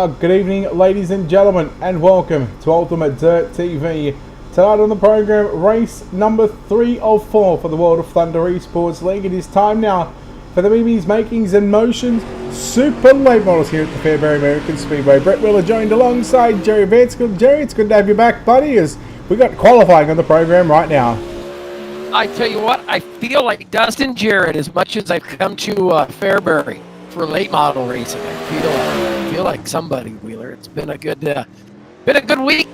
Good evening, ladies and gentlemen, and welcome to Ultimate Dirt TV. Tonight on the program, race number 3 of 4 for the World of Thunder Esports League. It is time now for the Mimi's Makings and Motions Super Late Models here at the Fairbury American Speedway. Brett Wheeler joined alongside Jerry Vance. Jerry, it's good to have you back, buddy, as we got qualifying on the program right now. I tell you what, I feel like Dustin Jarrett as much as I've come to Fairbury for late model racing. I feel like somebody, Wheeler. It's been a good week,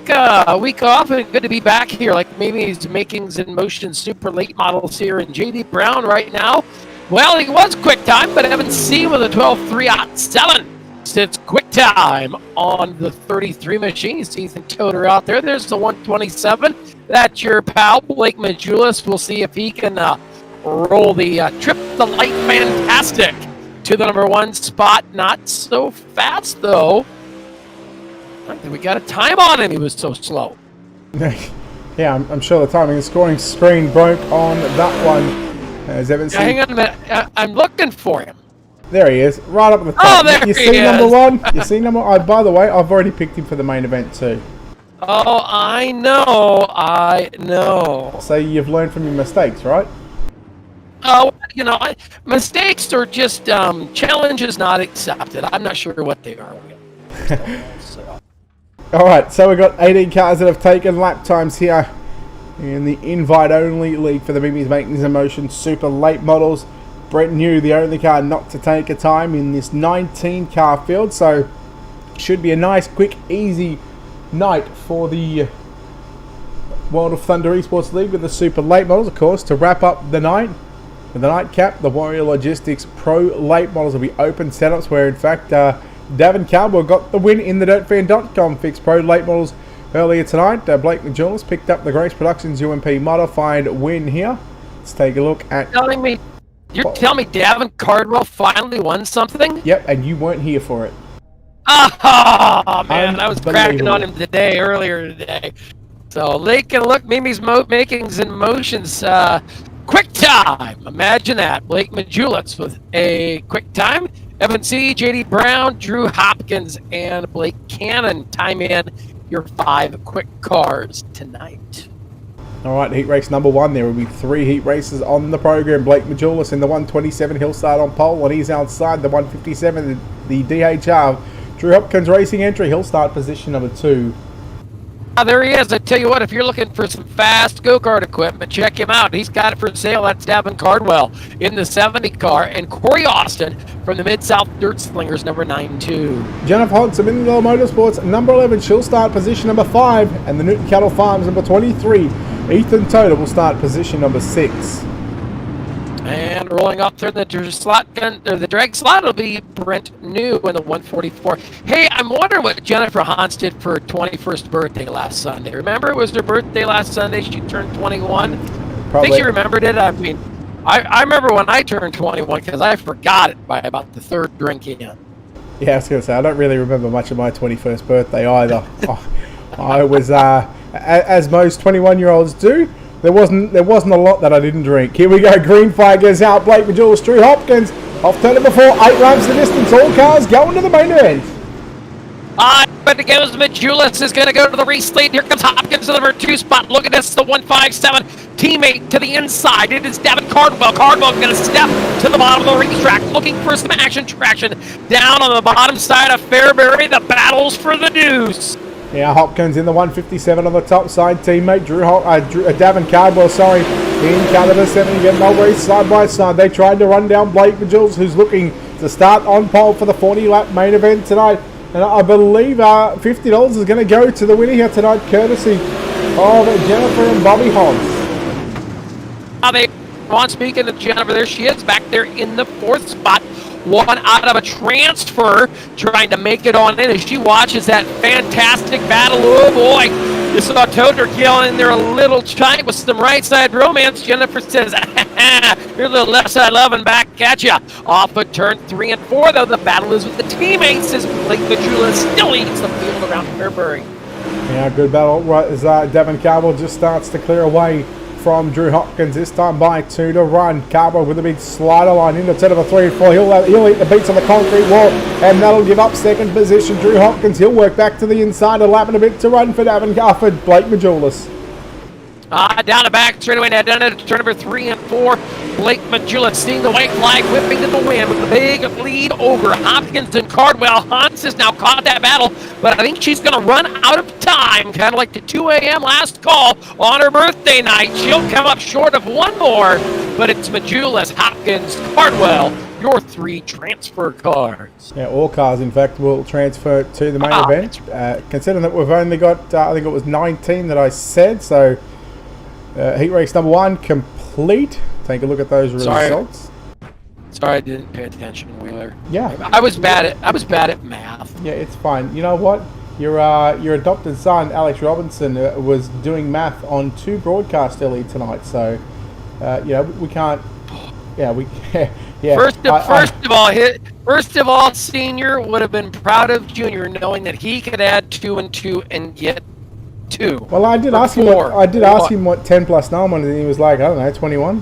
week off, and good to be back here. Like Mimi's Makings and Motions Super Late Models here in JD Brown right now. Well, he was quick time, but Evan C with a 12.307 sits quick time on the 33 machines. Ethan Toder out there. There's the 127. That's your pal Blake Majulis. We'll see if he can roll the Trip the Light Fantastic to the number 1 spot. Not so fast though. I think we got a time on him. He was so slow. Yeah, I'm sure the timing and scoring screen broke on that one. As Evan C. Hang on a minute. I'm looking for him. There he is, right up at the top. Oh, there you he see is. number 1? You see number 1? By the way, I've already picked him for the main event too. Oh, I know. So you've learned from your mistakes, right? Oh, you know, mistakes are just challenges not accepted. I'm not sure what they are. So. All right, so we've got 18 cars that have taken lap times here in the invite-only league for the Mimi's Makings and Motions Super Late Models. Brett New, the only car not to take a time in this 19-car field, so should be a nice, quick, easy night for the World of Thunder Esports League with the Super Late Models, of course. To wrap up the night with the nightcap, the Warrior Logistics Pro Late Models will be open setups where, in fact, Davin Caldwell got the win in the DirtFan.com Fixed Pro Late Models earlier tonight. Blake Majulis picked up the Grace Productions UMP Modified win here. Let's take a look at... You're telling me Davin Cardwell finally won something? Yep, and you weren't here for it. Oh, man, I was cracking on him earlier today. So, look, Mimi's Makings and Motions, quick time. Imagine that. Blake Majulis with a quick time. Evan C., JD Brown, Drew Hopkins, and Blake Cannon time in your 5 quick cars tonight. All right, heat race number 1. There will be 3 heat races on the program. Blake Majulis in the 127. He'll start on pole, and he's outside the 157, the DHR. Drew Hopkins racing entry. He'll start position number 2. There he is. I tell you what, if you're looking for some fast go-kart equipment, check him out. He's got it for sale. That's Davin Cardwell in the 70 car, and Corey Austin from the Mid-South Dirt Slingers, number 92. Jennifer Hodge of Mindell Motorsports, number 11. She'll start position number 5, and the Newton Cattle Farms, number 23. Ethan Toder will start position number 6. And rolling up through the drag slot will be Brent New in the 144. Hey, I'm wondering what Jennifer Hans did for her 21st birthday last Sunday. Remember, it was her birthday last Sunday. She turned 21. Probably. I think she remembered it. I mean, I remember when I turned 21 because I forgot it by about the 3rd drink in. Yeah, I was going to say, I don't really remember much of my 21st birthday either. I was, as most 21-year-olds do, there wasn't a lot that I didn't drink. Here we go. Green flag goes out. Blake Majulis, Drew Hopkins off turn number 4. 8 laps the distance. All cars going to the main event. But it goes Majulis is going to go to the race lead. Here comes Hopkins to the number 2 spot. Look at this, the 157 teammate to the inside. It is Davin Cardwell. Cardwell going to step to the bottom of the racetrack, looking for some traction down on the bottom side of Fairbury. The battles for the deuce. Yeah, Hopkins in the 157 on the top side. Teammate Davin Cardwell, in Canada 70 again. They'll race side by side. They tried to run down Blake Majulis, who's looking to start on pole for the 40-lap main event tonight. And I believe $50 is going to go to the winner here tonight, courtesy of Jennifer and Bobby Hodge. Speaking of Jennifer, there she is back there in the 4th spot. One out of a transfer, trying to make it on in as she watches that fantastic battle. Oh boy, you saw Toder killing there a little tight with some right side romance. Jennifer says, you're a little left side loving back at ya. Off of turn 3 and 4, though, the battle is with the teammates as Blake Majulis still leads the field around Fairbury. Yeah, good battle right as Davin Cardwell just starts to clear away from Drew Hopkins, this time by 2 to run. Carbo with a big slider line into turn number 3 and 4. He'll eat the beats on the concrete wall, and that'll give up second position. Drew Hopkins, he'll work back to the inside, a lap and a bit to run for Davin Garford. Blake Majulis. Down the back straightaway now, down to turn number 3 and 4. Blake Majulis seeing the white flag whipping in the wind with the big lead over Hopkins and Cardwell. Hans has now caught that battle, but I think she's going to run out of time, kind of like the 2 a.m. last call on her birthday night. She'll come up short of one more, but it's Majulis, Hopkins, Cardwell, your 3 transfer cars. Yeah, all cars, in fact, will transfer to the main event. Considering that we've only got, I think it was 19 that I said, so heat race number 1 complete. Take a look at those results. Sorry, I didn't pay attention, Wheeler. Yeah, I was bad at math. Yeah, it's fine. You know what? Your adopted son, Alex Robinson, was doing math on 2 broadcasts early tonight. So, we can't. Yeah, we. Yeah. First of all, Senior would have been proud of Junior, knowing that he could add 2 and 2 and get 2. Well, I did ask him what 10 plus 9 was, and he was like, I don't know, 21.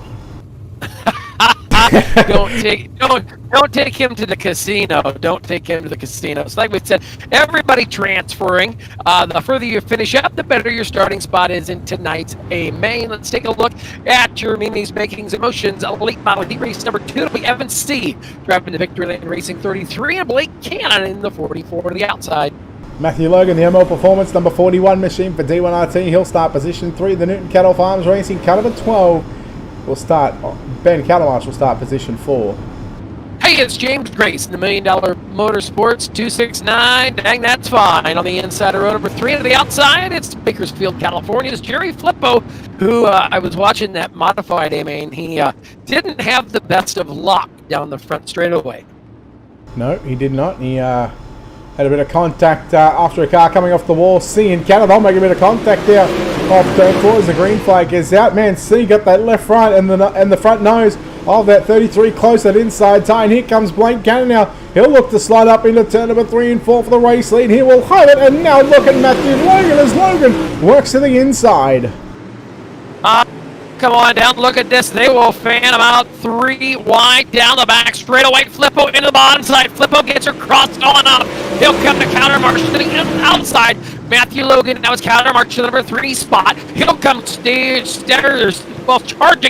Don't take him to the casino. Don't take him to the casino. It's like we said, everybody transferring. The further you finish up, the better your starting spot is in tonight's A main. Let's take a look at your Mimi's Makings Emotions late model heat race number 2. It'll be Evan C. driving the Victory Lane Racing 33 and Blake Cannon in the 44 to the outside. Matthew Logan, the ML Performance number 41 machine for D1RT. He'll start position 3. The Newton Cattle Farms Racing car number 12 will start. Ben Calamarsh will start position 4. Hey, it's James Grace in the $1 Million Motorsports 269. Dang, that's fine. On the inside of row number 3 to the outside, it's Bakersfield, California's Jerry Flippo, who I was watching that modified A main. He didn't have the best of luck down the front straightaway. No, he did not. He had a bit of contact after a car coming off the wall. C in Canada, they'll make a bit of contact there off turn 4 as the green flag is out. Man, C got that left front and the front nose of that 33 close that inside tie. And here comes Blake Cannon now. He'll look to slide up into turn number 3 and 4 for the race lead. He will hold it, and now look at Matthew Logan as Logan works to the inside. Come on down, look at this. They will fan him out 3 wide down the back straightaway. Flippo into the bottom side. Flippo gets her crossed on up. He'll come to counter march to the outside. Matthew Logan now is counter march to the number 3 spot. He'll come charging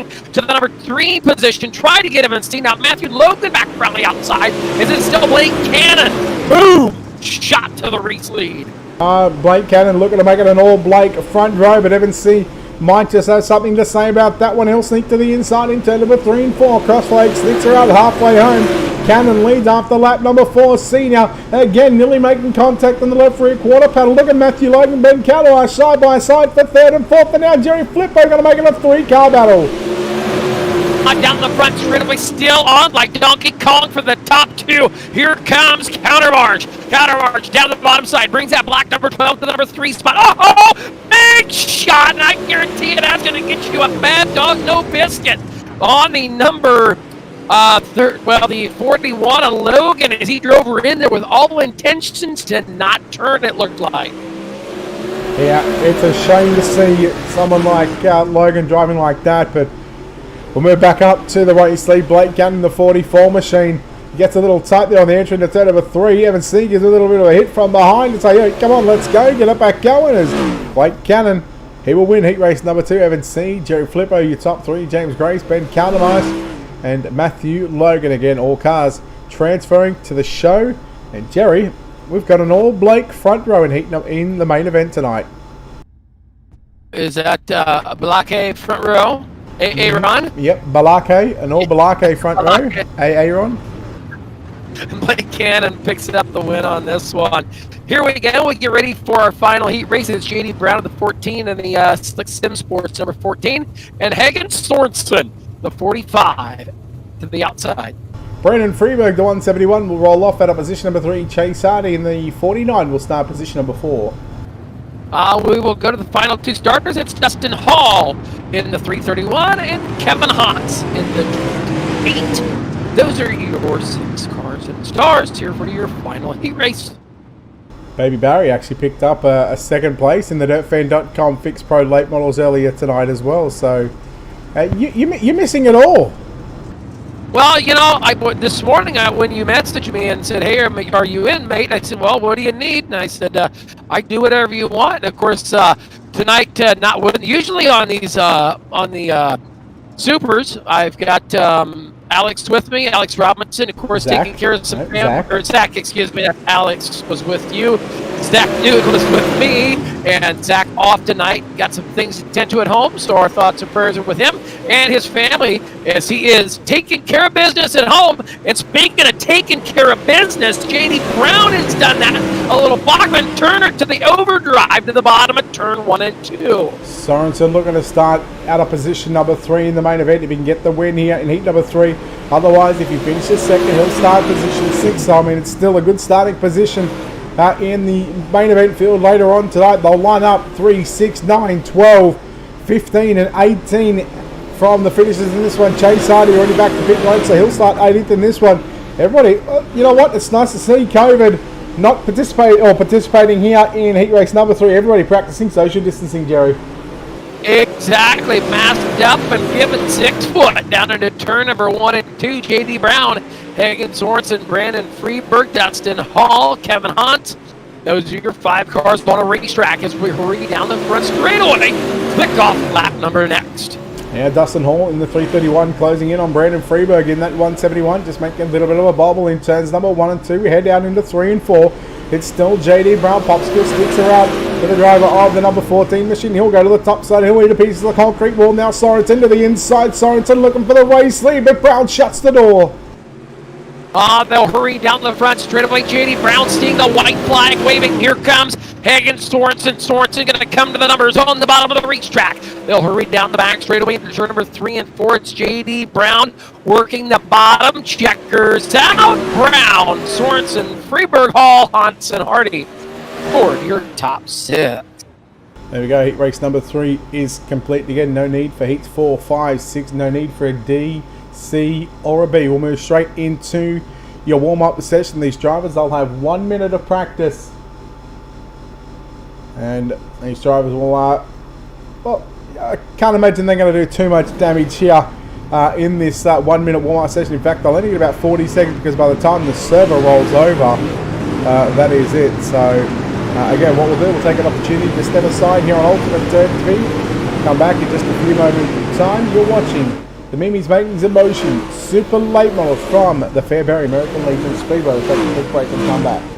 to the number 3 position. Try to get him and see now. Matthew Logan back from the outside. Is it still Blake Cannon? Boom! Shot to the race lead. Blake Cannon looking to make it an all Blake front row, but Evan C might just have something to say about that one. He'll sneak to the inside in turn number 3 and 4. Crossflake sneaks her out halfway home. Cannon leads after lap number 4. C now again nearly making contact on the left rear quarter panel. Look at Matthew Logan, Ben Calloway side by side for 3rd and 4th, and now Jerry Flippo going to make it a 3-car battle. Down the front straightaway, still on like Donkey Kong for the top 2. Here comes Countermarch. Countermarch down the bottom side, brings that black number 12 to the number 3 spot. Oh, big shot, and I guarantee you that's going to get you a Mad Dog No Biscuit on the number the 41 of Logan as he drove her in there with all intentions to not turn, it looked like. Yeah, it's a shame to see someone like Logan driving like that, but we'll move back up to the race lead. Blake Cannon, the 44 machine, gets a little tight there on the entry into turn number 3. Evan C gives a little bit of a hit from behind and say, hey, come on, let's go, get it back going. As Blake Cannon, he will win heat race number 2. Evan C, Jerry Flippo, your top 3. James Grace, Ben Caldemice, and Matthew Logan. Again, all cars transferring to the show. And Jerry, we've got an all Blake front row in the main event tonight. Is that Balake front row? Aaron? Yep, Balake, an all Balake front row. Aaron. Blake Cannon picks up the win on this one. Here we go. We get ready for our final heat races. JD Brown of the 14 and the Slick Sim Sports number 14. And Hagen Sorensen, the 45, to the outside. Brandon Freeberg, the 171, will roll off out of position number 3. Chase Hardy in the 49 will start position number 4. We will go to the final 2 starters. It's Dustin Hall in the 331 and Kevin Haas in the 28. Those are your 6 cars and stars here for your final heat race. Baby Barry actually picked up a 2nd place in the DirtFan.com Fixed Pro late models earlier tonight as well. So You're missing it all. Well, you know, this morning when you messaged me and said, "Hey, are you in, mate?" I said, "Well, what do you need?" And I said, "I do whatever you want." And of course, tonight, not with usually on these on the supers, I've got Alex with me, Alex Robinson, of course, Zach. taking care of some Zach. or Zach, excuse me. Alex was with you. Zach Newton was with me, and Zach off tonight. Got some things to attend to at home, so our thoughts and prayers are with him and his family as he is taking care of business at home. And speaking of taking care of business, J.D. Brown has done that. A little Bachman Turner to the overdrive to the bottom of turn 1 and 2. Sorensen looking to start out of position number 3 in the main event if he can get the win here in heat number 3. Otherwise, if he finishes second, he'll start position 6. So, I mean, it's still a good starting position in the main event field later on tonight. They'll line up 3, 6, 9, 12, 15 and 18 from the finishes in this one. Chase Hardy already back to pit road, so he'll start 18th in this one. Everybody, you know what? It's nice to see COVID not participating here in heat race number 3. Everybody practicing social distancing, Jerry. Exactly, masked up and given 6 foot down into turn number 1 and 2. J.D. Brown, Hagen Sorensen, Brandon Freeberg, Dustin Hall, Kevin Hunt. Those are your 5 cars on a racetrack as we hurry down the front straightaway. Click off lap number next. Yeah, Dustin Hall in the 331 closing in on Brandon Freeberg in that 171, just making a little bit of a bobble in turns number 1 and 2. We head down into 3 and 4. It's still J.D. Brown. Popsicle sticks around for the driver of the number 14 machine. He'll go to the top side. He'll eat a piece of the concrete wall. Now Sorensen to the inside. Sorensen looking for the race lead, but Brown shuts the door. They'll hurry down the front straightaway. J.D. Brown seeing the white flag waving. Here comes Hagen Sorensen. Sorensen going to come to the numbers on the bottom of the racetrack. They'll hurry down the back straightaway into turn number 3 and 4. It's J.D. Brown working the bottom. Checkers out. Brown, Sorensen, Freeberg, Hall, Hansen, Hardy for your top 6. There we go. Heat race number 3 is complete again. No need for heats 4, 5, 6. No need for a D, C, or a B. We'll move straight into your warm-up session. These drivers, they'll have 1 minute of practice. And these drivers will, well, I can't imagine they're going to do too much damage here in this 1 minute warm-up session. In fact, they'll only get about 40 seconds because by the time the server rolls over, that is it. So, again, what we'll do, we'll take an opportunity to step aside here on Ultimate TV. Come back in just a few moments of time. You're watching the Mimi's Makings in Motion Super Late Models from the Fairbury American Legion Speedway. We'll take a quick break and come back.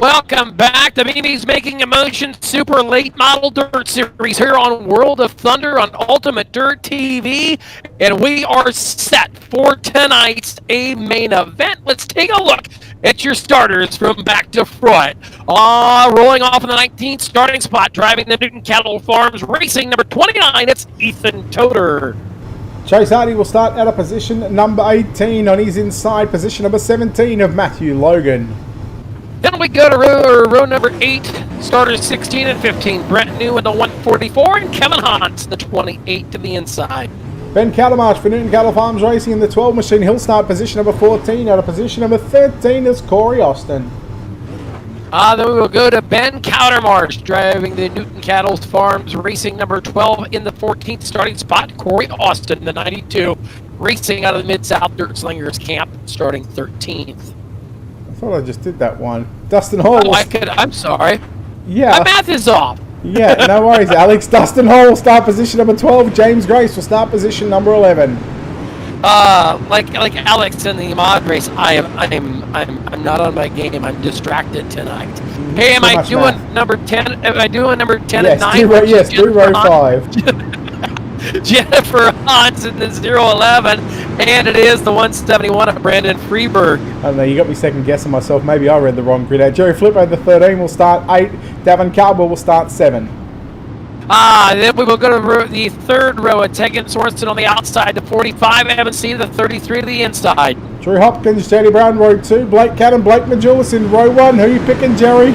Welcome back to Mimi's Making Emotion Super Late Model Dirt Series here on World of Thunder on Ultimate Dirt TV. And we are set for tonight's main event. Let's take a look at your starters from back to front. Rolling off in the 19th starting spot, driving the Newton Cattle Farms Racing number 29, it's Ethan Toder. Chase Hardy will start out of position number 18 on his inside, position number 17 of Matthew Logan. Then we go to row number 8, starters 16 and 15. Brent New in the 144 and Kevin Hans the 28 to the inside. Ben Catamarsh for Newton Cattle Farms Racing in the 12 machine. He'll start position number 14. Out of position number 13 is Corey Austin. Then we will go to Ben Cowdermarsh driving the Newton Cattle Farms Racing number 12 in the 14th starting spot. Corey Austin, the 92, racing out of the Mid-South Dirt Slingers camp, starting 13th. I thought I just did that one. Dustin Hall. I'm sorry. Yeah. My math is off. Yeah, no worries, Alex. Dustin Hall will start position number 12. James Grace will start position number 11. like Alex in the mod race, I'm not on my game. I'm distracted tonight. Hey, am I doing number 10? Am I doing number 10 and 9? Yes, do row 5. Jennifer Hans in the 011, and it is the 171 of Brandon Freeberg. I don't know, you got me second guessing myself. Maybe I read the wrong grid out. Jerry Flippo, the 13, will start 8. Davin Cowbell will start 7. Then we will go to the third row at Tegan Sorensen on the outside, the 45, Evan C, the 33 to the inside. Drew Hopkins, JD Brown, row 2. Blake Cannon, Blake Majulis in row 1. Who are you picking, Jerry?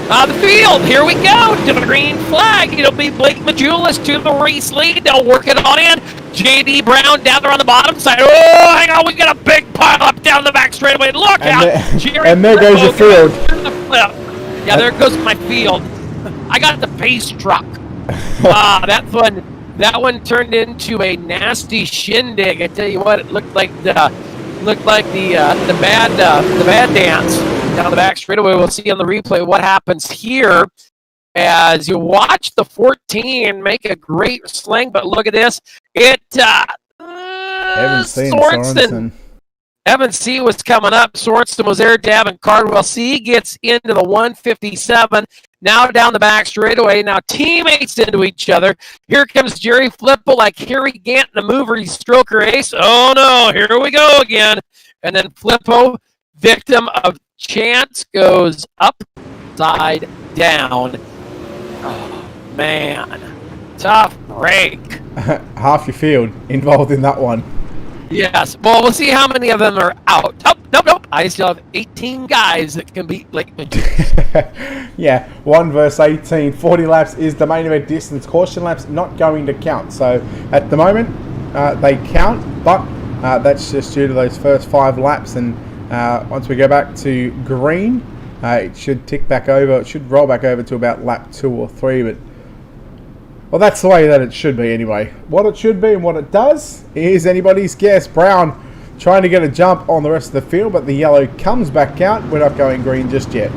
The field, here we go, to the green flag. It'll be Blake Majulis to the race lead. They'll work it on in. JD Brown down there on the bottom side. Oh, hang on, we got a big pile up down the back straightaway. Look out. And there goes your field. Yeah, there goes my field. I got the pace truck. That one turned into a nasty shindig. I tell you what, it looked like the bad dance down the back straightaway. We'll see on the replay what happens here as you watch the 14 make a great sling. But look at this, Sorensen. Evan C was coming up. Sorensen was there. Davin Cardwell C gets into the 157. Now down the back straightaway. Now teammates into each other. Here comes Jerry Flippo like Harry Gant in a movie Stroker Ace. Oh no, here we go again. And then Flippo, victim of chance, goes upside down. Oh man, tough break. Half your field involved in that one. Yes. Well, we'll see how many of them are out. Oh, nope. I still have 18 guys that can beat Blake Majulis. Yeah, 1 versus 18. 40 laps is the main event distance. Caution laps not going to count. So at the moment, they count, but that's just due to those first 5 laps. And once we go back to green, it should tick back over. It should roll back over to about lap 2 or 3. But well, that's the way that it should be anyway. What it should be and what it does is anybody's guess. Brown trying to get a jump on the rest of the field, but the yellow comes back out. We're not going green just yet.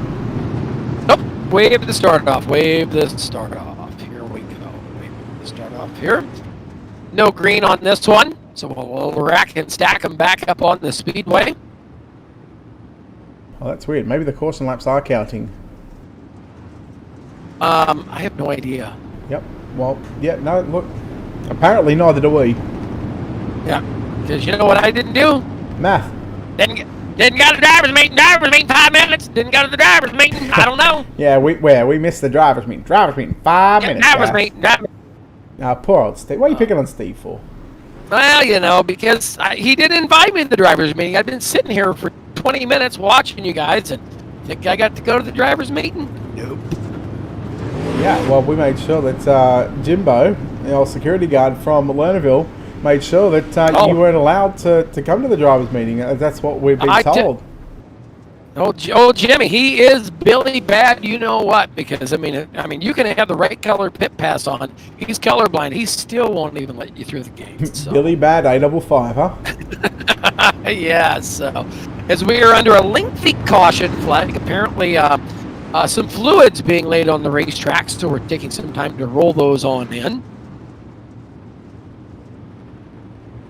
Nope. Wave the start off. Wave the start off. Here we go. Wave the start off here. No green on this one, so we'll rack and stack them back up on the speedway. Oh, that's weird. Maybe the caution laps are counting. I have no idea. Yep. Well, yeah, no, look. Apparently neither do we. Yeah, because you know what I didn't do? Math. Didn't go to the driver's meeting. 5 minutes. Didn't go to the driver's meeting. I don't know. Yeah, we missed the driver's meeting. 5 minutes. Driver's meeting. Poor old Steve. What are you picking on Steve for? Well, you know, because he didn't invite me to the driver's meeting. I've been sitting here for 20 minutes watching you guys, and think I got to go to the driver's meeting? Nope. Yeah, well, we made sure that Jimbo, the old security guard from Lernerville, made sure that you weren't allowed to come to the driver's meeting. That's what we've been told. Oh, Jimmy, he is Billy Bad. You know what? Because I mean, you can have the right color pit pass on. He's colorblind. He still won't even let you through the gate. So. Billy Bad, A55, huh? Yeah. So, as we are under a lengthy caution flag, apparently some fluids being laid on the racetrack, so we're taking some time to roll those on in.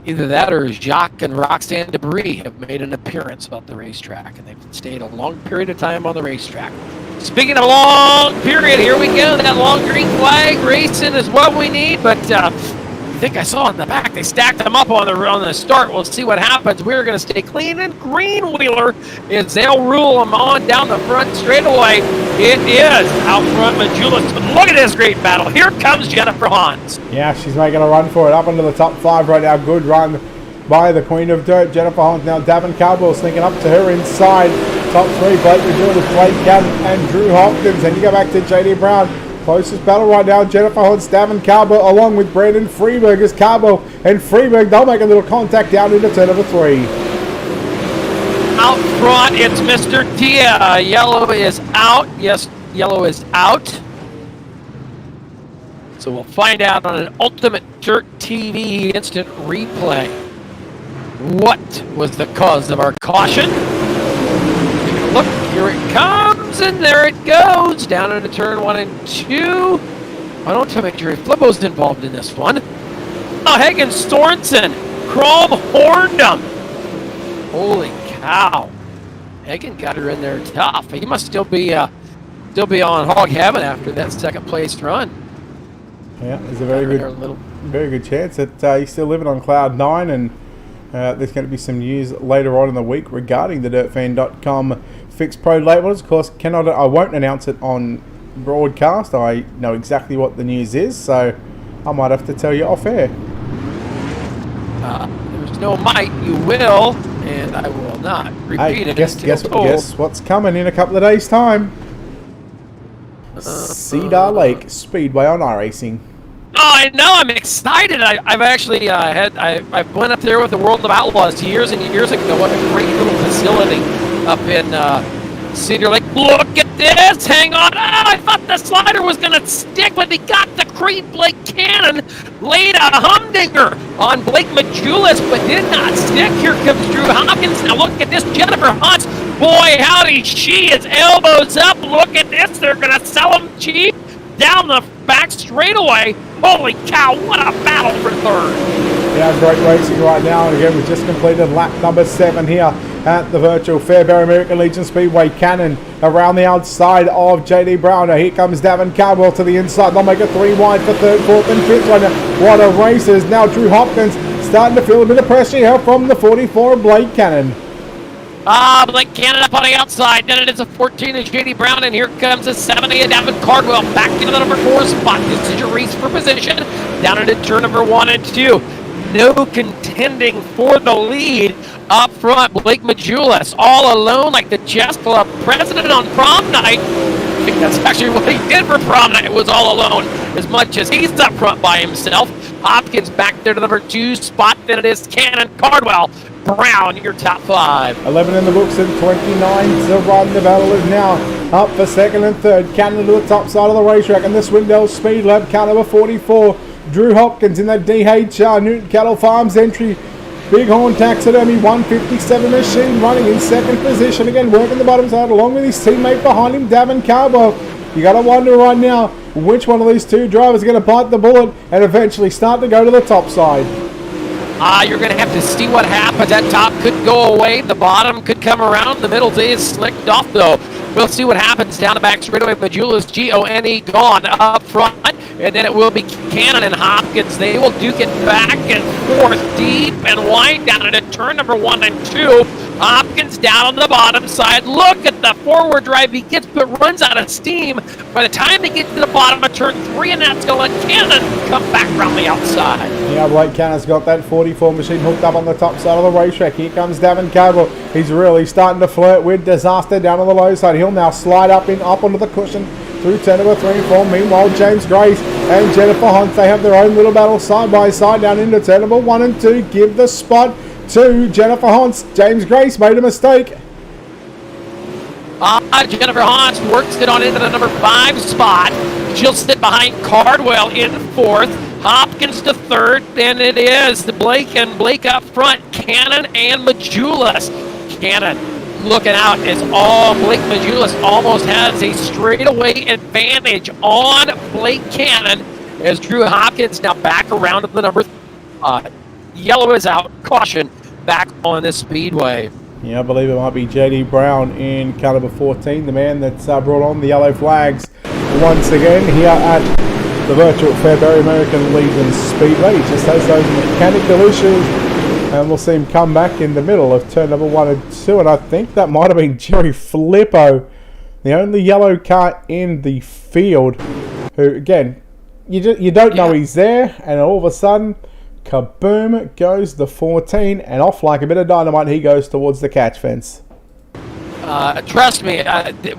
Either that or Jacques and Roxanne Debris have made an appearance about the racetrack, and they've stayed a long period of time on the racetrack. Speaking of long period, here we go. That long green flag racing is what we need, but I think I saw in the back they stacked them up on the start. We'll see what happens. We're going to stay clean and green, Wheeler, as they'll rule them on down the front straightaway. It is out front Majulis. Look at this great battle. Here comes Jennifer Hans. Yeah, she's making a run for it. Up into the top 5 right now. Good run by the Queen of Dirt, Jennifer Hans. Now Davin Cardwell sneaking up to her inside. Top 3, Blake Majulis, Blake Cannon, and Drew Hopkins. And you go back to JD Brown. Closest battle right now, Jennifer Hans, Davin Cardwell, along with Brandon Freeberg. As Cardwell and Freeberg, they'll make a little contact down into turn number 3. Out front, it's Mr. Tia. Yellow is out. Yes, yellow is out. So we'll find out on an Ultimate Dirt TV instant replay what was the cause of our caution. Look, here it comes, and there it goes, down into turn 1 and 2. I don't tell me Jerry Flippo's involved in this one. Oh, Hagen Sorensen chrome horned him. Holy cow. Hagen got her in there tough. He must still be on hog heaven after that second place run. Yeah, there's a very good chance that he's still living on cloud 9, and there's going to be some news later on in the week regarding the dirtfan.com fixed pro labels. Of course, I won't announce it on broadcast. I know exactly what the news is, so I might have to tell you off air. There's no might, you will, and I will not repeat it. Guess what's coming in a couple of days' time? Cedar Lake Speedway on iRacing. Oh, I know! I'm excited. I've actually I went up there with the World of Outlaws years and years ago. What a great little facility up in Cedar Lake. Look at this! Hang on! Oh, I thought the slider was gonna stick, but he got the Creed Blake Cannon, laid a humdinger on Blake Majulis, but did not stick. Here comes Drew Hopkins. Now look at this, Jennifer Hunts. Boy, howdy, she is elbows up. Look at this. They're gonna sell him cheap down the back straightaway. Holy cow, what a battle for third. Yeah, great racing right now. And again, we just completed lap number 7 here at the virtual Fairbury American Legion Speedway. Cannon around the outside of JD Brown. Now here comes Davin Caldwell to the inside. They'll make it 3 wide for 3rd, 4th and 5th right now. What a race is now. Drew Hopkins starting to feel a bit of pressure here from the 44 Blake Cannon. Blake Cannon up on the outside. Then it is a 14 of JD Brown, and here comes a 70 of Davin Cardwell back into the number 4 spot. This is your race for position. Down into turn number 1 and 2. No contending for the lead up front. Blake Majulis all alone like the chess club president on prom night. I think that's actually what he did for prom night, was all alone, as much as he's up front by himself. Hopkins back there to the number 2 spot. Then it is Cannon, Cardwell, Brown, your top 5. 11 in the books and 29 to run. The battle is now up for 2nd and 3rd. Cannon to the top side of the racetrack, and the Swindell Speed Lab car number 44. Drew Hopkins in that DHR Newton Cattle Farms entry. Bighorn Taxidermy 157 machine running in 2nd position. Again, working the bottom side along with his teammate behind him, Davin Caldwell. You got to wonder right now which one of these two drivers are going to bite the bullet and eventually start to go to the top side. You're going to have to see what happens. That top could go away. The bottom could come around. The middle is slicked off, though. We'll see what happens down the back straightaway. Majulis, G-O-N-E, gone up front. And then it will be Cannon and Hopkins. They will duke it back and forth, deep and wide down into turn number 1 and 2. Hopkins down on the bottom side. Look at the forward drive he gets, but runs out of steam. By the time they get to the bottom of turn 3, and that's going to let Cannon come back around the outside. Yeah, Blake Cannon's got that 44 machine hooked up on the top side of the racetrack. Here comes Davin Caldwell. He's really starting to flirt with disaster down on the low side. He'll now slide up onto the cushion through turn number 3 and 4. Meanwhile, James Grace and Jennifer Hunt, they have their own little battle side by side down into turn number 1 and 2. Give the spot to Jennifer Hunt. James Grace made a mistake. Jennifer Hans works it on into the number 5 spot. She'll sit behind Cardwell in 4th. Hopkins to 3rd. Then it is the Blake up front. Cannon and Majulis. Cannon looking out as Blake Majulis almost has a straightaway advantage on Blake Cannon as Drew Hopkins now back around to the number 5. Yellow is out. Caution back on the speedway. Yeah, I believe it might be JD Brown in car number 14, the man that's brought on the yellow flags once again here at the virtual Fairbury American Legion Speedway. He just has those mechanical issues, and we'll see him come back in the middle of turn number 1 and 2, and I think that might have been Jerry Flippo, the only yellow car in the field, who, again, you don't know he's there, and all of a sudden, kaboom goes the 14, and off like a bit of dynamite he goes towards the catch fence. Trust me,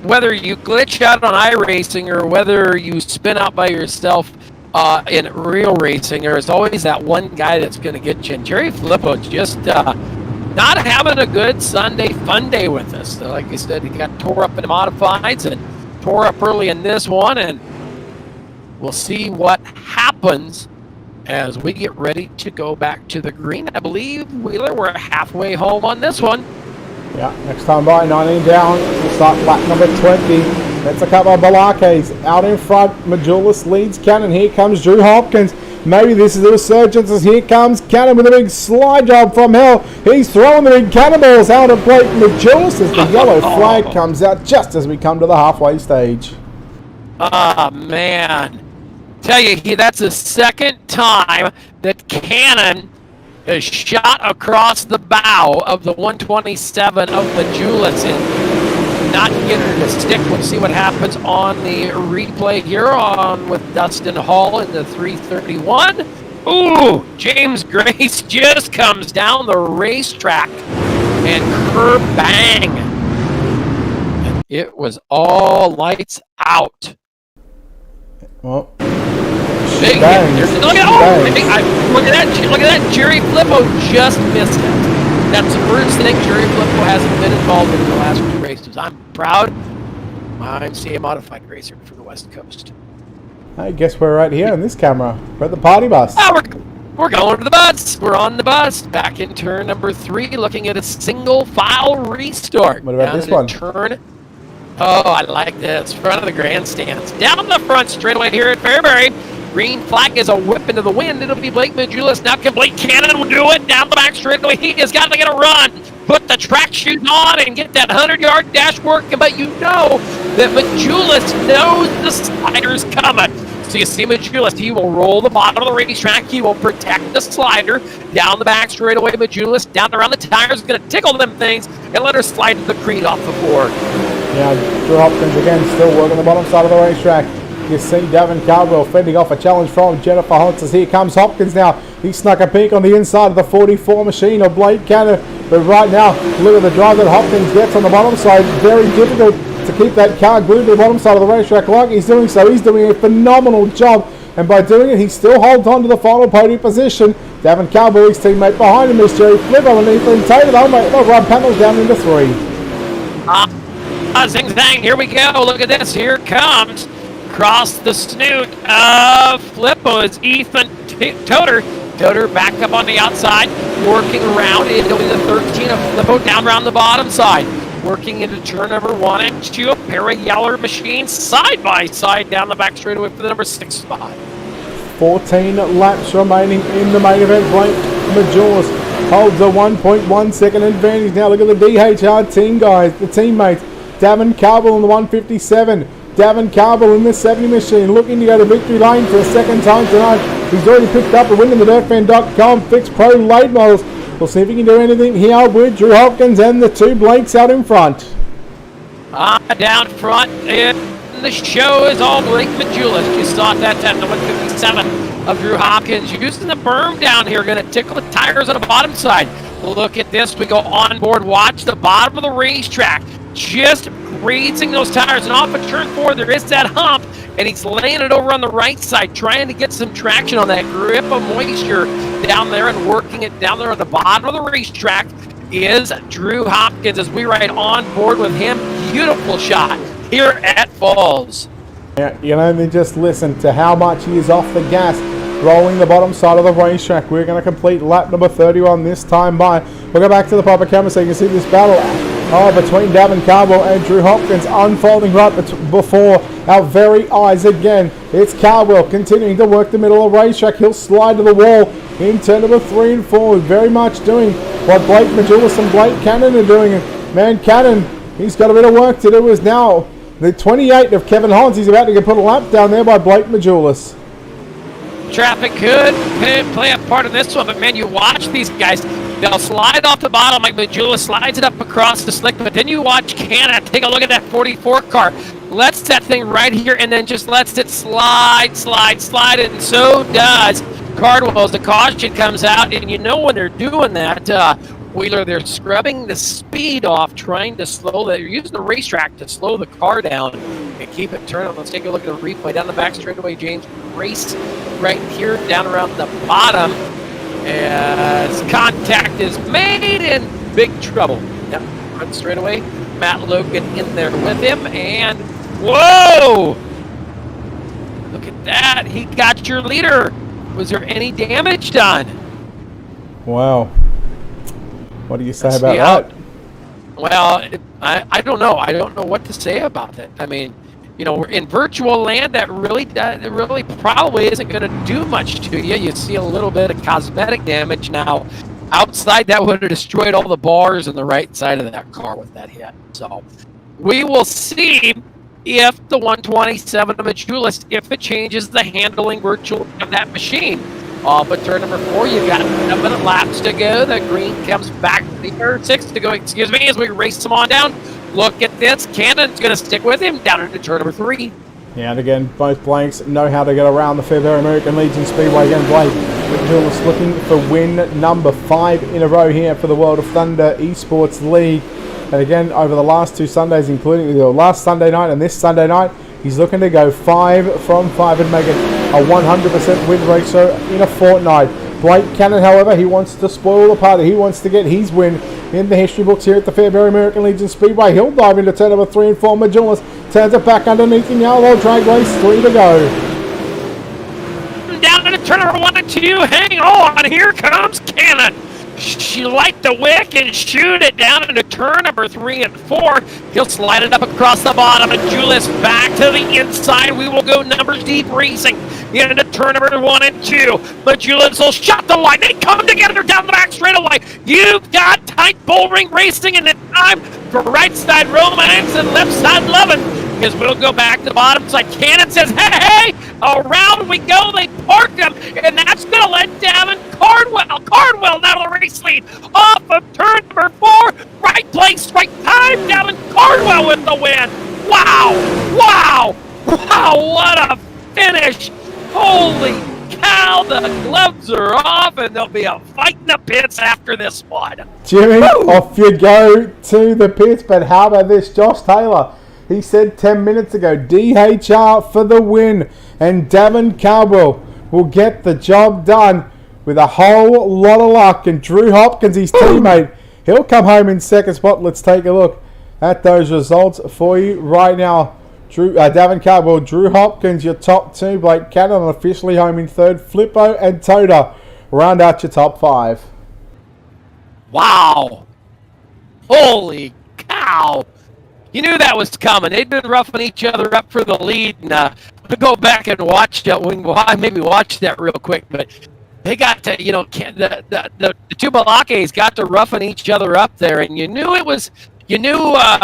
whether you glitch out on iRacing or whether you spin out by yourself in real racing, there's always that one guy that's going to get you. And Jerry Filippo just not having a good Sunday fun day with us. So like I said, he got tore up in the modifieds and tore up early in this one, and we'll see what happens as we get ready to go back to the green. I believe, Wheeler, we're halfway home on this one. Yeah, next time by, 19 down. We'll start lap number 20. That's a couple of Balakes out in front. Majulis leads Cannon. Here comes Drew Hopkins. Maybe this is the resurgence as here comes Cannon with a big slide job from hell. He's throwing the big cannonballs out of Blake Majulis as the yellow flag comes out just as we come to the halfway stage. Ah, man. Tell you, that's the second time that Cannon has shot across the bow of the 127 of Majulis and not get her to stick. We'll see what happens on the replay here on with Dustin Hall in the 331. Ooh, James Grace just comes down the racetrack and curb bang. It was all lights out. Well, look at that. Jerry Flippo just missed it. That's the first thing Jerry Flippo hasn't been involved in the last 2 races. I'm proud. I'm a modified racer for the West Coast. I guess we're right here on this camera. We're at the party bus. Oh, we're going to the bus. We're on the bus. Back in turn number 3, looking at a single file restart. What about this one? Turn. Oh, I like this. Front of the grandstands. Down the front straightaway here at Fairbury. Green flag is a whip into the wind. It'll be Blake Majulis. Now can Blake Cannon will do it. Down the back straightaway. He has got to get a run. Put the track shoes on and get that 100-yard dash working. But you know that Majulis knows the slider's coming. So you see Majulis, he will roll the bottom of the racetrack. He will protect the slider. Down the back straightaway, Majulis down around the tires is going to tickle them things and let her slide the creed off the board. Yeah, Drew Hopkins again still working the bottom side of the racetrack. You see Davin Caldwell fending off a challenge from Jennifer Holtz as here comes Hopkins now. He snuck a peek on the inside of the 44 machine of Blake Cannon. But right now, look at the drive that Hopkins gets on the bottom side. Very difficult to keep that car glued to the bottom side of the racetrack like he's doing so. He's doing a phenomenal job. And by doing it, he still holds on to the final podium position. Davin Caldwell, his teammate behind him, is Jerry Flippo and Ethan Taylor. They'll run panels down into 3. Zing zang, here we go. Look at this. Here comes across the snoot of Flippo is Ethan Toter. Toter back up on the outside, working around. It'll be the 13 of Flippo down around the bottom side. Working into turn number 1 and 2. A pair of yellow machines side by side down the back straightaway for the number 6 spot. 14 laps remaining in the main event. Blake Majulis holds a 1.1 second advantage. Now look at the DHR team guys, the teammates. Davin Caldwell in the 157. Davin Caldwell in the 70 machine, looking to go to victory lane for a second time tonight. He's already picked up a win in the DirtFan.com Fixed Pro late models. We'll see if he can do anything here with Drew Hopkins and the 2 Blakes out in front. Down front in the show is all Blake Majulis. You saw that at the 157 of Drew Hopkins using the berm down here, going to tickle the tires on the bottom side. Look at this. We go on board. Watch the bottom of the racetrack. Just grazing those tires, and off of turn 4 there is that hump, and he's laying it over on the right side, trying to get some traction on that grip of moisture down there and working it down there on the bottom of the racetrack is Drew Hopkins as we ride on board with him. Beautiful shot here at Falls. Yeah, you can only just listen to how much he is off the gas, rolling the bottom side of the racetrack. We're going to complete lap number 31 this time by. We'll go back to the proper camera so you can see this battle between Davin Caldwell and Drew Hopkins unfolding right before our very eyes again. It's Caldwell continuing to work the middle of the racetrack. He'll slide to the wall in turn number 3 and 4, very much doing what Blake Majulis and Blake Cannon are doing. Man, Cannon, he's got a bit of work to do. Is now the 28 of Kevin Hans. He's about to get put a lap down there by Blake Majulis. Traffic could play a part in this one, but man, you watch these guys. They'll slide off the bottom like Majulis slides it up across the slick, but then you watch Canada take a look at that 44 car. Lets that thing right here and then just lets it slide, and so does Cardwell as the caution comes out. And you know when they're doing that, Wheeler, they're scrubbing the speed off, trying to slow that. You're using the racetrack to slow the car down and keep it turning. Let's take a look at the replay down the back straightaway. James Race right here down around the bottom. As contact is made in big trouble. Yep, front straightaway. Matt Logan in there with him, and whoa! Look at that. He got your leader. Was there any damage done? Wow. What do you say about that? Well, I don't know. I don't know what to say about it. I mean, we're in virtual land. That really probably isn't going to do much to you. You see a little bit of cosmetic damage now. Outside, that would have destroyed all the bars on the right side of that car with that hit. So we will see if the 127 of Majulist, if it changes the handling virtually of that machine. But turn number 4, you've got 7 laps to go. The green comes back to the third, 6 to go, excuse me, as we race them on down. Look at this. Cannon's going to stick with him down into turn number 3. Yeah, and again, both Blanks know how to get around the Fairbury American Legion Speedway. Again, Blake Majulist looking for win number 5 in a row here for the World of Thunder Esports League. And again, over the last 2 Sundays, including the last Sunday night and this Sunday night, he's looking to go 5 from 5 and make it a 100% win ratio in a fortnight. Blake Cannon, however, he wants to spoil the party. He wants to get his win in the history books here at the Fairbury American Legion Speedway. He'll dive into turn number 3 and 4. Majulist turns it back underneath him now. Well, drag race 3 to go. Down into turn number 1 and 2. Hang on. Here comes Cannon. She light the wick and shoot it down into turn number 3 and 4. He'll slide it up across the bottom. And Majulist back to the inside. We will go numbers deep racing into turn number 1 and 2. Majulist will shot the line. They come together down the back straightaway. You've got tight bullring racing in the time for right side Romance and left side Lovin'. Because we'll go back to the bottom side. Cannon says, hey, around we go. They park him, and that's going to let Davin Cardwell now to the race lead. Off of turn number 4. Right place, right time. Davin Cardwell with the win. Wow. What a finish. Holy cow, the gloves are off, and there'll be a fight in the pits after this one. Jimmy, off you go to the pits, but how about this? Josh Taylor, he said 10 minutes ago, DHR for the win, and Davin Cardwell will get the job done with a whole lot of luck. And Drew Hopkins, his teammate, he'll come home in second spot. Let's take a look at those results for you right now. Davin Cardwell, Drew Hopkins, your top 2. Blake Cannon officially home in 3rd. Flippo and Toda round out your top 5. Wow. Holy cow. You knew that was coming. They'd been roughing each other up for the lead. And we'll go back and watch that. Maybe watch that real quick. But they got to, the 2 Balakes got to roughing each other up there. And you knew it was...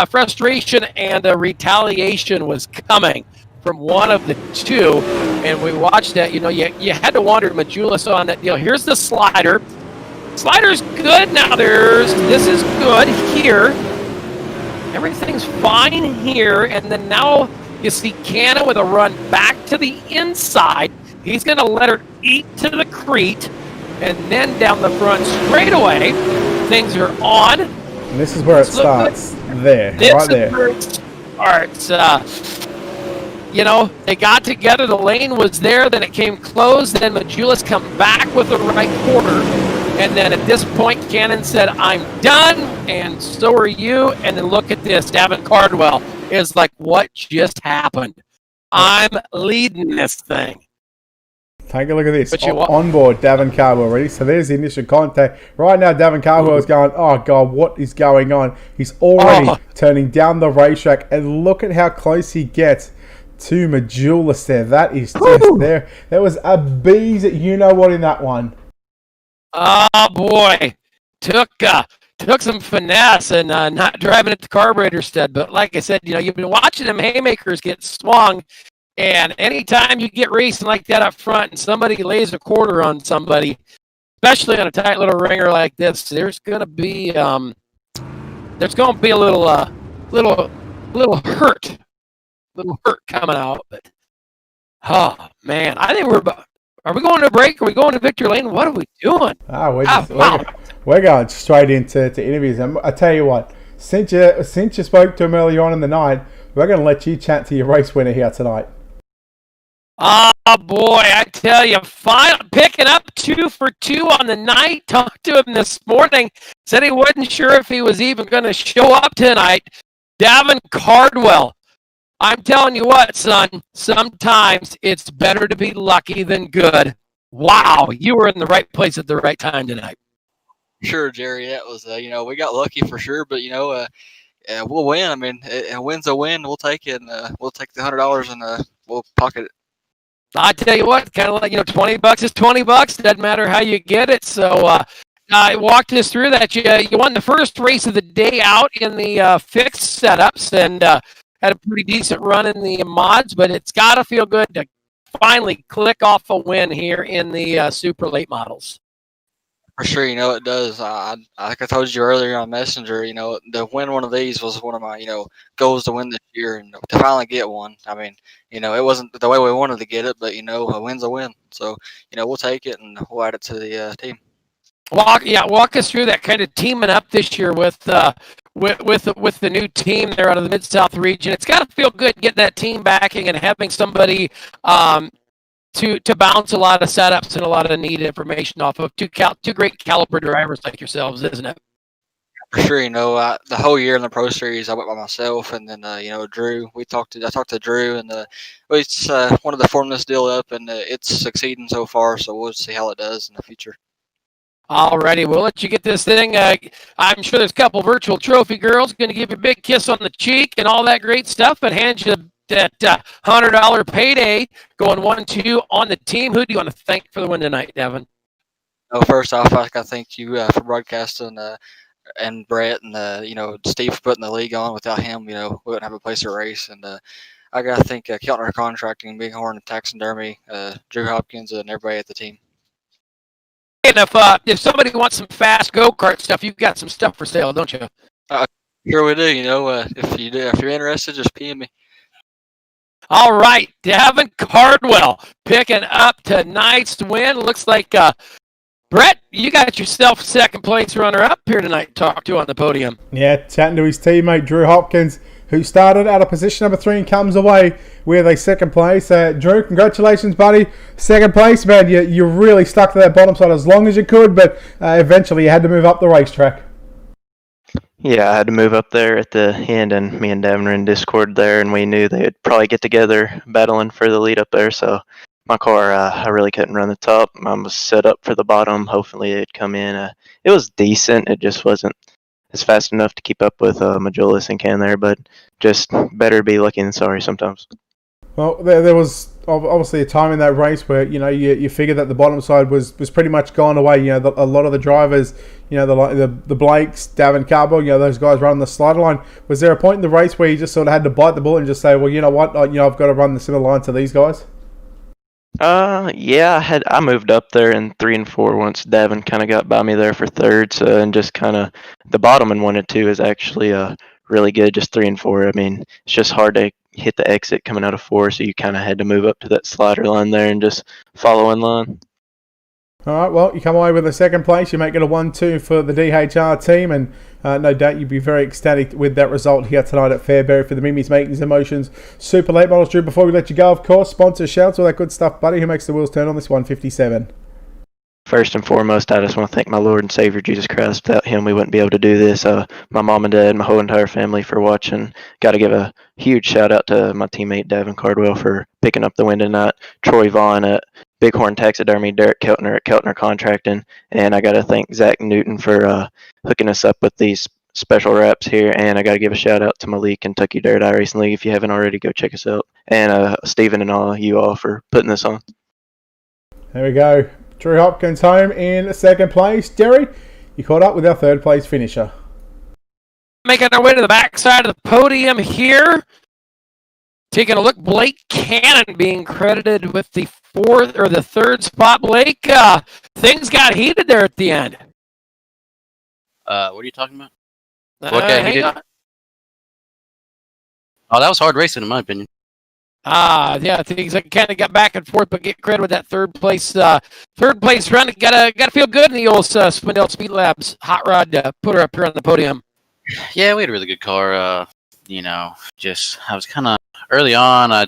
frustration and retaliation was coming from one of the 2, and we watched that. You had to wonder, Majulist on that deal. Here's the slider. Slider's good now. This is good here. Everything's fine here, and then now you see Cannon with a run back to the inside. He's going to let her eat to the crete, and then down the front straightaway, things are on. And this is where it starts. There, right there. Where it starts. They got together. The lane was there. Then it came closed. Then Majulist come back with the right quarter. And then at this point, Cannon said, I'm done. And so are you. And then look at this. Davin Cardwell is like, what just happened? I'm leading this thing. Take a look at this. On board, Davin Cardwell. Ready? So there's the initial contact. Right now, Davin Cardwell is going, oh, God, what is going on? He's already turning down the racetrack. And look at how close he gets to Majulist there. That is just there. There was a bees you-know-what in that one. Oh, boy. Took some finesse and not driving at the carburetor stud. But like I said, you've been watching them haymakers get swung. And anytime you get racing like that up front and somebody lays a quarter on somebody, especially on a tight little ringer like this, there's going to be a little hurt coming out. But oh man, I think are we going to break? Are we going to Victory Lane? What are we doing? We're going straight into interviews. And I tell you what, since you spoke to him earlier on in the night, we're going to let you chat to your race winner here tonight. Oh, boy, I tell you, picking up 2 for 2 on the night. Talked to him this morning. Said he wasn't sure if he was even going to show up tonight. Davin Cardwell. I'm telling you what, son, sometimes it's better to be lucky than good. Wow, you were in the right place at the right time tonight. Sure, Jerry. That was, we got lucky for sure, but, we'll win. I mean, a win's a win. We'll take it, and we'll take the $100 and we'll pocket it. I tell you what, kind of like, $20 is $20. Doesn't matter how you get it. So walked us through that. You won the first race of the day out in the fixed setups and had a pretty decent run in the mods, but it's got to feel good to finally click off a win here in the super late models. For sure, it does. Like I told you earlier on Messenger, to win one of these was one of my, goals to win this year, and to finally get one. I mean, it wasn't the way we wanted to get it, but a win's a win. So, we'll take it and we'll add it to the team. Walk us through that kind of teaming up this year with the new team there out of the Mid-South region. It's got to feel good getting that team backing and having somebody to bounce a lot of setups and a lot of neat information off of two great caliber drivers like yourselves, isn't it? For sure, the whole year in the Pro Series, I went by myself, and then Drew. I talked to Drew, and we just wanted to form this deal up, and it's succeeding so far. So we'll see how it does in the future. Alrighty, we'll let you get this thing. I'm sure there's a couple virtual trophy girls going to give you a big kiss on the cheek and all that great stuff, and hand you that $100 payday going 1-2 on the team. Who do you want to thank for the win tonight, Devin? First off, I thank you for broadcasting, and Brett and Steve for putting the league on. Without him, we wouldn't have a place to race. And I got to thank Keltner Contracting, Bighorn Taxidermy, Drew Hopkins, and everybody at the team. And if somebody wants some fast go-kart stuff, you've got some stuff for sale, don't you? Sure we do. If you're interested, just PM me. All right, Devin Cardwell picking up tonight's win. Looks like Brett, you got yourself second place runner-up here tonight to talk to on the podium. Yeah, chatting to his teammate Drew Hopkins, who started out of position number 3 and comes away with a second place. Drew, congratulations, buddy. Second place, man. You really stuck to that bottom side as long as you could, but eventually you had to move up the racetrack. Yeah, I had to move up there at the end, and me and Devin were in Discord there, and we knew they'd probably get together battling for the lead up there, so my car, I really couldn't run the top. I was set up for the bottom. Hopefully it'd come in. It was decent. It just wasn't as fast enough to keep up with Majolis and Can there, but just better be lucky than sorry sometimes. Well, there was obviously a time in that race where you figured that the bottom side was pretty much gone away. A lot of the drivers, the Blakes, Davin Carbo, those guys running the slider line. Was there a point in the race where you just sort of had to bite the bullet and just say, well, you know what, I've got to run the similar line to these guys? Yeah, I moved up there in 3 and 4 once Davin kind of got by me there for thirds, and just kind of the bottom in 1 and 2 is actually really good. Just 3 and 4. I mean, it's just hard to hit the exit coming out of 4, so you kind of had to move up to that slider line there and just follow in line. All right, well, you come away with a second place. You make it a 1-2 for the DHR team, and no doubt you'd be very ecstatic with that result here tonight at Fairbury for the Mimi's Makings Emotions Super Late Models. Drew, before we let you go, of course, sponsor shouts, all that good stuff, buddy. Who makes the wheels turn on this 157? First and foremost, I just want to thank my Lord and Savior Jesus Christ. Without him, we wouldn't be able to do this. My mom and dad, my whole entire family for watching. Got to give a huge shout out to my teammate Devin Cardwell for picking up the win tonight. Troy Vaughn at Bighorn Taxidermy, Derek Keltner at Keltner Contracting, and I got to thank Zach Newton for hooking us up with these special wraps here. And I got to give a shout out to Malik, Kentucky Dirt I Racing League. If you haven't already, go check us out. And Stephen and all you all for putting this on. There we go. Drew Hopkins home in second place. Derry, you caught up with our third place finisher. Making our way to the backside of the podium here. Taking a look, Blake Cannon being credited with the third spot. Blake, things got heated there at the end. What are you talking about? What got heated? Oh, that was hard racing in my opinion. Yeah, things kind of got back and forth, but get credit with that third place run. Gotta feel good in the old Spindell Speed Labs hot rod put her up here on the podium. Yeah, we had a really good car. I was kind of early on. I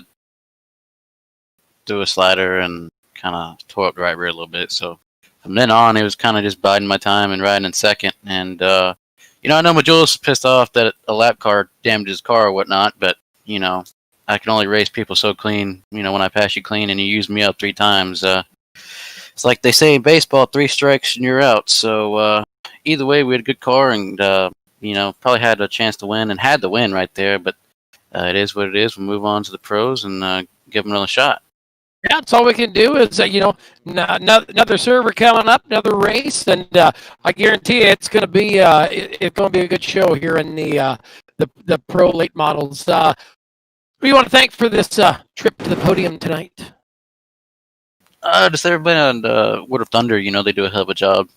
do a slider and kind of tore up the right rear a little bit. So from then on, it was kind of just biding my time and riding in second. And I know Majulis was pissed off that a lap car damaged his car or whatnot, but I can only race people so clean. When I pass you clean and you use me up 3 times, it's like they say in baseball, 3 strikes and you're out. So either way, we had a good car, and probably had a chance to win and had the win right there. But it is what it is. We'll move on to the pros and give them another shot. Yeah, that's all we can do is, another server coming up, another race, and I guarantee you it's going to be it's going to be a good show here in the pro late models. Who do you want to thank for this trip to the podium tonight? Just everybody on Word of Thunder. They do a hell of a job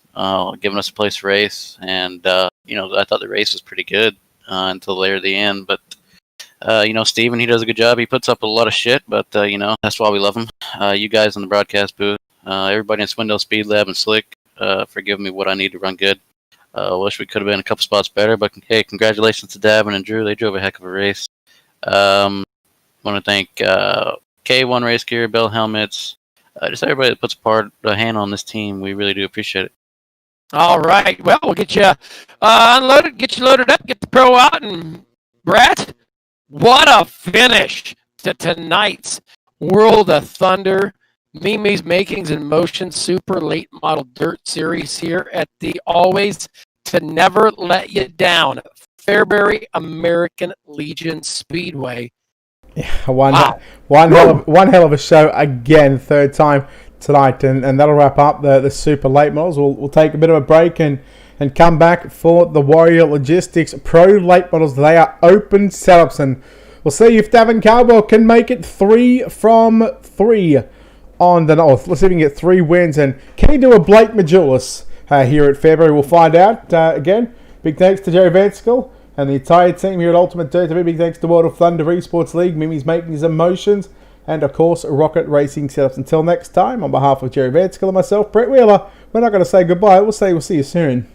giving us a place to race, and I thought the race was pretty good until later at the end, but. Steven, he does a good job. He puts up a lot of shit, but, that's why we love him. You guys in the broadcast booth, everybody in Swindell Speed Lab and Slick, for giving me what I need to run good. Wish we could have been a couple spots better, but hey, congratulations to Davin and Drew. They drove a heck of a race. Want to thank K1 Race Gear, Bell Helmets, just everybody that puts a hand on this team. We really do appreciate it. All right. Well, we'll get you unloaded, get you loaded up, get the pro out, and Brett, what a finish to tonight's World of Thunder Mimi's Makings in Motion Super Late Model Dirt Series here at the Always to Never Let You Down Fairbury American Legion Speedway. Yeah, one hell of a show again, third time tonight, and that'll wrap up the super late models. We'll take a bit of a break and come back for the Warrior Logistics Pro late models. They are open setups, and we'll see if Davin Caldwell can make it 3 from 3 on the North. Let's see if we can get 3 wins, and can he do a Blake Majulis here at Fairbury? We'll find out. Again, big thanks to Jerry Vanskill and the entire team here at Ultimate Dirt TV. Big thanks to World of Thunder Esports League, Mimi's Makings and Motions, and of course Rocket Racing Setups. Until next time, on behalf of Jerry Vanskill and myself, Brett Wheeler, we're not going to say goodbye. We'll see you soon.